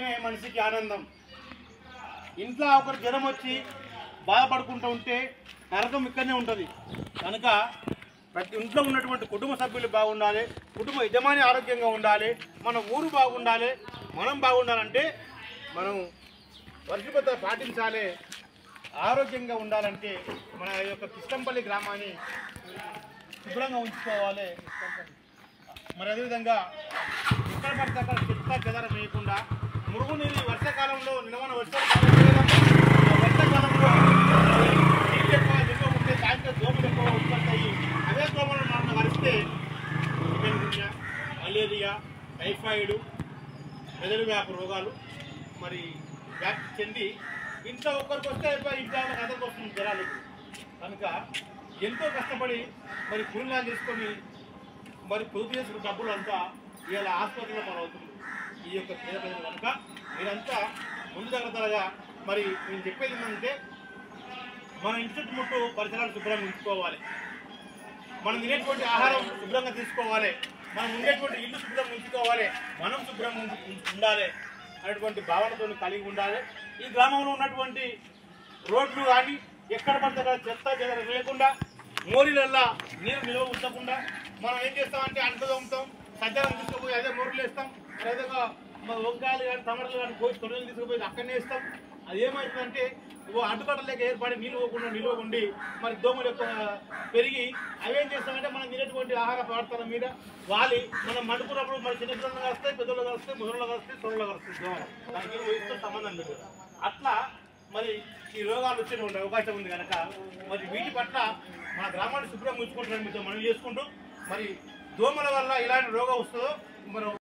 ఉంటేనే మనిషికి ఆనందం. ఇంట్లో ఒకరు జ్వరం వచ్చి బాధపడుకుంటూ ఉంటే నరకం ఇక్కడనే ఉంటుంది. కనుక ప్రతి ఇంట్లో ఉన్నటువంటి కుటుంబ సభ్యులు బాగుండాలి, కుటుంబ యజమాని ఆరోగ్యంగా ఉండాలి, మన ఊరు బాగుండాలి, మనం బాగుండాలంటే మనం పరిశుభ్రత పాటించాలి. ఆరోగ్యంగా ఉండాలంటే మన యొక్క కిష్టంపల్లి గ్రామాన్ని శుభ్రంగా ఉంచుకోవాలి. మరి అదేవిధంగా ఎక్కడ పడితే అక్కడ చెత్త చెదరం వేయకుండా మురుగునీరు వర్షాకాలంలో నిలవన వర్షాకాలంలో నీళ్ళు ఎక్కువ నిల్వ ఉంటే దాంట్లో దోమలు ఎక్కువ ఉత్పత్తి అవే దోమలు మనం కలిస్తే చికెన్గున్యా, మలేరియా, టైఫాయిడ్, మెదడు వ్యాపు రోగాలు మరి వ్యాప్తి చెంది ఇంట్లో ఒక్కరికి వస్తే ఇంట్లో అందరికి వస్తుంది జ్వరాలు. కనుక ఎంతో కష్టపడి మరి పురుగులను తీసుకొని మరి పొదుపు చేసుకున్న డబ్బులు అంతా ఇవాళ ఆసుపత్రిలో పనవుతుంది ఈ యొక్క పేద ప్రజలు. కనుక మీరంతా ముందు జాగ్రత్తగా మరి నేను చెప్పేది ఏంటంటే మన ఇంటి చుట్టుముట్టు పరిసరాలు శుభ్రంగా ఉంచుకోవాలి, మనం తినేటువంటి ఆహారం శుభ్రంగా తీసుకోవాలి, మనం ఉండేటువంటి ఇల్లు శుభ్రంగా ఉంచుకోవాలి, మనం శుభ్రంగా ఉండాలి అనేటువంటి భావనతో కలిగి ఉండాలి. ఈ గ్రామంలో ఉన్నటువంటి రోడ్లు కానీ ఎక్కడ పడితే అక్కడ చెత్త చెదర వేయకుండా మోరీలల్లా నీరు నిల్వ ఉంచకుండా మనం ఏం చేస్తామంటే అంటు తోముతాం, సజ్జలను తీసుకుపోయి అదే మోరీలు వేస్తాం, అదేవిధంగా వంకాయలు కానీ టమాటాలు కానీ కోసి తొడలు తీసుకుపోయి అక్కడనే వేస్తాం. అది ఏమవుతుందంటే అడ్డుకట్టలేక ఏర్పడి నిల్వ ఉండి మరి దోమలు ఎక్కువ పెరిగి అవేం చేస్తామంటే మనం తినేటువంటి ఆహార పదార్థాల మీద వాలి మనం మండుకున్నప్పుడు మరి చిన్నపిల్లలు కలుస్తాయి, పెద్దలు కలుస్తాయి, ముసళ్ళు కలుస్తాయి, తొడలు కలుస్తాయి దోమలు. దానికి వయసుతో సంబంధం లేదు. అట్లా మరి ఈ రోగాలు వచ్చే అవకాశం ఉంది. కనుక మరి వీటి పట్ల మన గ్రామాన్ని శుభ్రంగా ఉంచుకుంటారని మీతో మనం చేసుకుంటూ మరి దోమల వల్ల ఇలాంటి రోగం వస్తుందో మనం